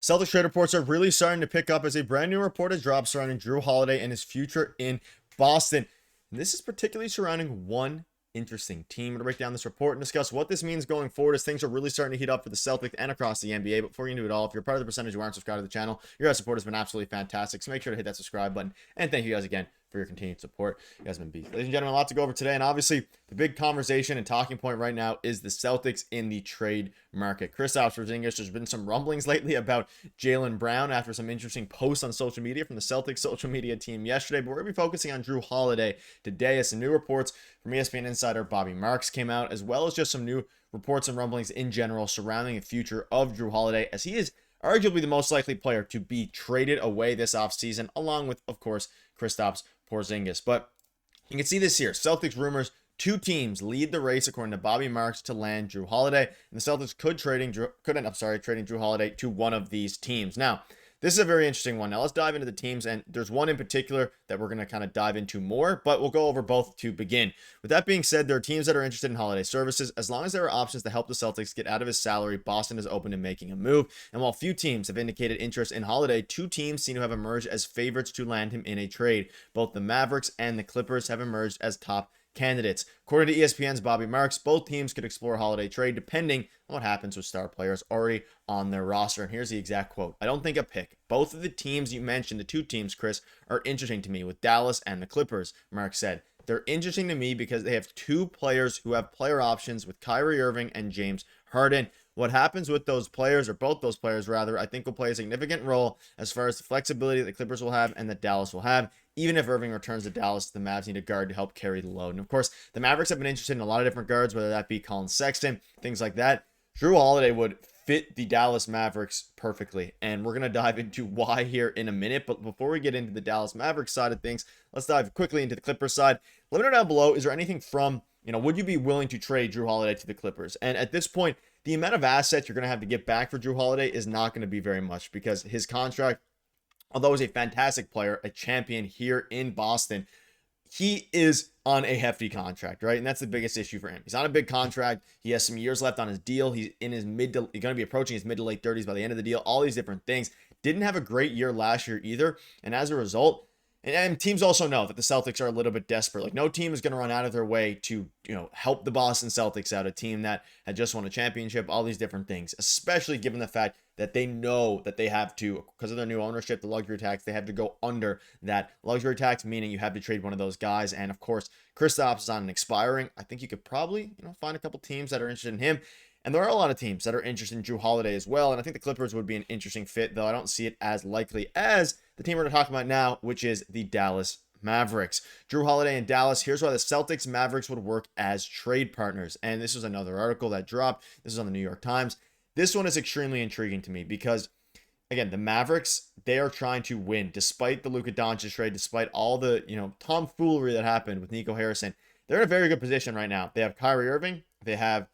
Celtics trade reports are really starting to pick up as a brand new report has dropped surrounding Jrue Holiday and his future in Boston. And this is particularly surrounding one interesting team. I'm going to break down this report and discuss what this means going forward as things are really starting to heat up for the Celtics and across the NBA. But before you do it all, if you're part of the percentage who aren't subscribed to the channel, your guys' support has been absolutely fantastic. So make sure to hit that subscribe button. And thank you guys again for your continued support. You guys have been beast. Ladies and gentlemen, a lot to go over today. And obviously, the big conversation and talking point right now is the Celtics in the trade market. Kristaps Porziņģis, there's been some rumblings lately about Jaylen Brown after some interesting posts on social media from the Celtics social media team yesterday. But we're going to be focusing on Jrue Holiday today as some new reports from ESPN insider Bobby Marks came out, as well as just some new reports and rumblings in general surrounding the future of Jrue Holiday, as he is arguably the most likely player to be traded away this offseason, along with, of course, Kristaps Porziņģis. But you can see this here. Celtics rumors, two teams lead the race according to Bobby Marks to land Jrue Holiday, and the Celtics could end up trading Jrue Holiday to one of these teams. Now, this is a very interesting one. Now, let's dive into the teams, and there's one in particular that we're going to kind of dive into more, but we'll go over both to begin. With that being said, there are teams that are interested in Holiday services. As long as there are options to help the Celtics get out of his salary, Boston is open to making a move. And while few teams have indicated interest in Holiday, two teams seem to have emerged as favorites to land him in a trade. Both the Mavericks and the Clippers have emerged as top candidates. According to ESPN's Bobby Marks, both teams could explore a Holiday trade depending on what happens with star players already on their roster. And here's the exact quote. I don't think a pick. Both of the teams you mentioned, the two teams, Chris, are interesting to me, with Dallas and the Clippers, Marks said. They're interesting to me because they have two players who have player options with Kyrie Irving and James Harden. What happens with those players, or both those players rather, I think will play a significant role as far as the flexibility that the Clippers will have and that Dallas will have. Even if Irving returns to Dallas, the Mavs need a guard to help carry the load. And of course, the Mavericks have been interested in a lot of different guards, whether that be Colin Sexton, things like that. Jrue Holiday would fit the Dallas Mavericks perfectly, and we're going to dive into why here in a minute. But before we get into the Dallas Mavericks side of things, let's dive quickly into the Clippers side. Let me know down below, is there anything from, would you be willing to trade Jrue Holiday to the Clippers? And at this point, the amount of assets you're going to have to get back for Jrue Holiday is not going to be very much, because his contract, although he's a fantastic player, a champion here in Boston, he is on a hefty contract, right? And that's the biggest issue for him. He's on a big contract. He has some years left on his deal. He's in his he's going to be approaching his mid to late 30s by the end of the deal. All these different things. Didn't have a great year last year either. And as a result, and teams also know that the Celtics are a little bit desperate. Like, no team is going to run out of their way to, help the Boston Celtics out, a team that had just won a championship, all these different things, especially given the fact that they know that they have to, because of their new ownership, the luxury tax, they have to go under that luxury tax, meaning you have to trade one of those guys. And of course, Kristaps is on an expiring. I think you could probably, find a couple teams that are interested in him. And there are a lot of teams that are interested in Jrue Holiday as well. And I think the Clippers would be an interesting fit, though I don't see it as likely as the team we're going to talk about now, which is the Dallas Mavericks. Jrue Holiday and Dallas. Here's why the Celtics Mavericks would work as trade partners. And this was another article that dropped. This is on the New York Times. This one is extremely intriguing to me because, again, the Mavericks, they are trying to win despite the Luka Doncic trade, despite all the, tomfoolery that happened with Nico Harrison. They're in a very good position right now. They have Kyrie Irving. They have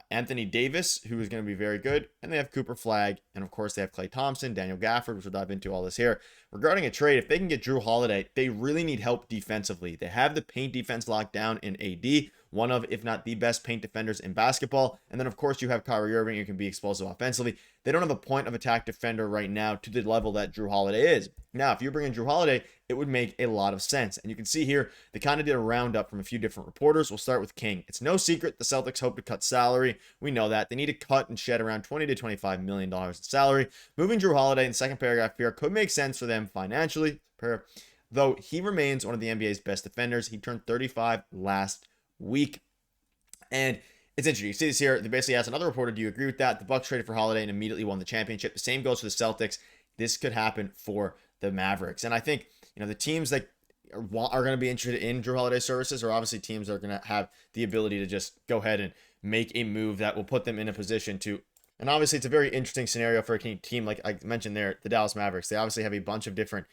Anthony Davis, who is going to be very good, and they have Cooper Flagg, and of course they have Klay Thompson, Daniel Gafford, which we'll dive into all this here. Regarding a trade, if they can get Jrue Holiday, they really need help defensively. They have the paint defense locked down in AD, one of, if not the best paint defenders in basketball, and then of course you have Kyrie Irving, who can be explosive offensively. They don't have a point of attack defender right now to the level that Jrue Holiday is. Now, if you bring in Jrue Holiday, it would make a lot of sense. And you can see here, they kind of did a roundup from a few different reporters. We'll start with King. It's no secret the Celtics hope to cut salary. We know that. They need to cut and shed around $20 to $25 million in salary. Moving Jrue Holiday in the second paragraph here could make sense for them financially, though he remains one of the NBA's best defenders. He turned 35 last week. And it's interesting. You see this here. They basically asked another reporter, do you agree with that? The Bucks traded for Holiday and immediately won the championship. The same goes for the Celtics. This could happen for the Mavericks. And I think, the teams that are going to be interested in Jrue Holiday services are obviously teams that are going to have the ability to just go ahead and make a move that will put them in a position to. And obviously, it's a very interesting scenario for a team like I mentioned there, the Dallas Mavericks. They obviously have a bunch of different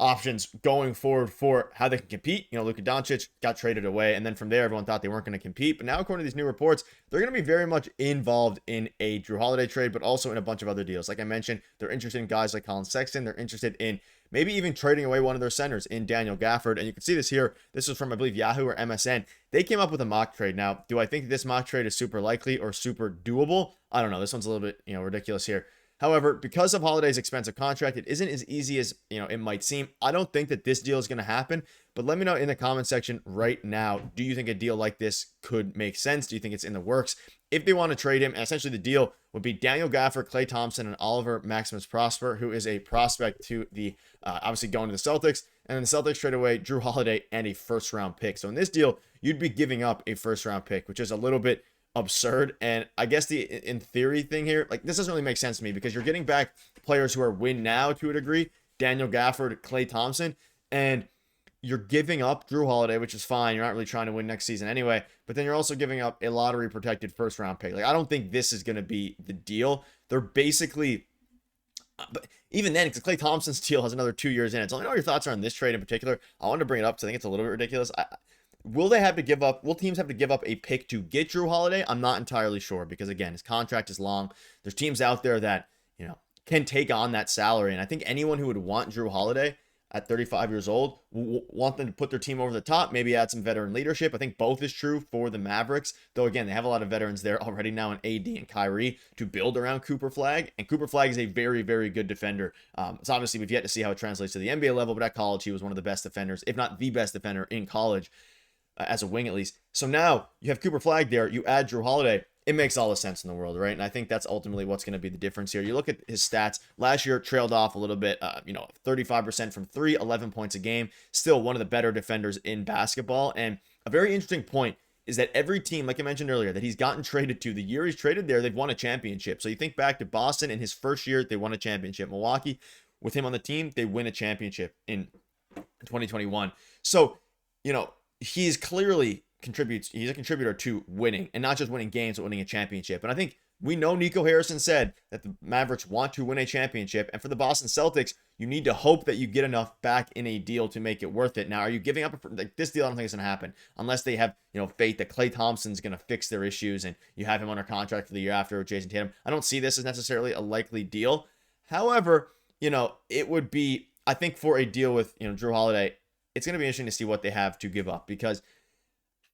options going forward for how they can compete. Luka Doncic got traded away, and then from there, everyone thought they weren't going to compete. But now, according to these new reports, they're going to be very much involved in a Jrue Holiday trade, but also in a bunch of other deals. Like I mentioned, they're interested in guys like Colin Sexton. They're interested in maybe even trading away one of their centers in Daniel Gafford. And you can see this here. This is from, I believe, Yahoo or MSN. They came up with a mock trade. Now, do I think this mock trade is super likely or super doable? I don't know. This one's a little bit, ridiculous here. However, because of Holiday's expensive contract, it isn't as easy as, it might seem. I don't think that this deal is going to happen, but let me know in the comment section right now. Do you think a deal like this could make sense? Do you think it's in the works? If they want to trade him, and essentially the deal would be Daniel Gafford, Klay Thompson, and Oliver Maximus Prosper, who is a prospect to the, obviously going to the Celtics, and then the Celtics trade away Jrue Holiday and a first-round pick. So in this deal, you'd be giving up a first-round pick, which is a little bit absurd. And I guess the in theory thing here, like, this doesn't really make sense to me, because you're getting back players who are win now to a degree, Daniel Gafford, Klay Thompson, and you're giving up Jrue Holiday, which is fine. You're not really trying to win next season anyway, but then you're also giving up a lottery protected first round pick. Like, I don't think this is going to be the deal. They're basically, but even then, because Klay Thompson's deal has another 2 years in it. So I know your thoughts are on this trade in particular. I wanted to bring it up because I think it's a little bit ridiculous. Will teams have to give up a pick to get Jrue Holiday? I'm not entirely sure, because again, his contract is long. There's teams out there that, can take on that salary. And I think anyone who would want Jrue Holiday at 35 years old, want them to put their team over the top, maybe add some veteran leadership. I think both is true for the Mavericks, though again, they have a lot of veterans there already now in AD and Kyrie to build around Cooper Flagg, and Cooper Flagg is a very, very good defender. So obviously we've yet to see how it translates to the NBA level, but at college he was one of the best defenders, if not the best defender in college, as a wing at least. So now you have Cooper Flagg there, you add Jrue Holiday, it makes all the sense in the world, right? And I think that's ultimately what's going to be the difference here. You look at his stats. Last year, trailed off a little bit, 35% from three, 11 points a game. Still one of the better defenders in basketball. And a very interesting point is that every team, like I mentioned earlier, that he's gotten traded to, the year he's traded there, they've won a championship. So you think back to Boston in his first year, they won a championship. Milwaukee, with him on the team, they win a championship in 2021. So, he's clearly he's a contributor to winning, and not just winning games, but winning a championship. And I think we know Nico Harrison said that the Mavericks want to win a championship, and for the Boston Celtics, you need to hope that you get enough back in a deal to make it worth it. Now, are you giving up like this deal? I don't think it's going to happen unless they have, faith that Klay Thompson's going to fix their issues and you have him under contract for the year after with Jayson Tatum. I don't see this as necessarily a likely deal. However, it would be, I think, for a deal with, Jrue Holiday, it's going to be interesting to see what they have to give up, because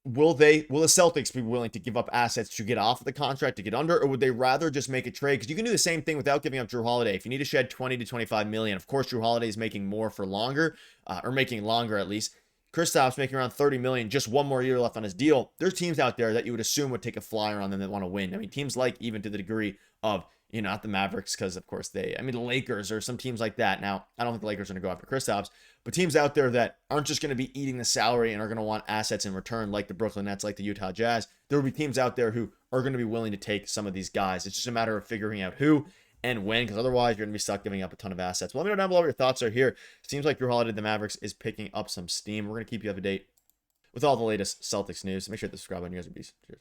will the Celtics be willing to give up assets to get off of the contract, to get under, or would they rather just make a trade? Because you can do the same thing without giving up Jrue Holiday. If you need to shed 20 to 25 million, of course, Jrue Holiday is making more for longer, or making longer at least. Kristaps making around 30 million, just one more year left on his deal. There's teams out there that you would assume would take a flyer on them that want to win. I mean, teams like, even to the degree of, not the Mavericks, because of course the Lakers or some teams like that. Now, I don't think the Lakers are going to go after Kristaps, but teams out there that aren't just going to be eating the salary and are going to want assets in return, like the Brooklyn Nets, like the Utah Jazz. There will be teams out there who are going to be willing to take some of these guys. It's just a matter of figuring out who and when, because otherwise you're going to be stuck giving up a ton of assets. Well, let me know down below what your thoughts are here. Seems like Jrue Holiday, the Mavericks, is picking up some steam. We're going to keep you up to date with all the latest Celtics news. So make sure to subscribe on you guys. Cheers.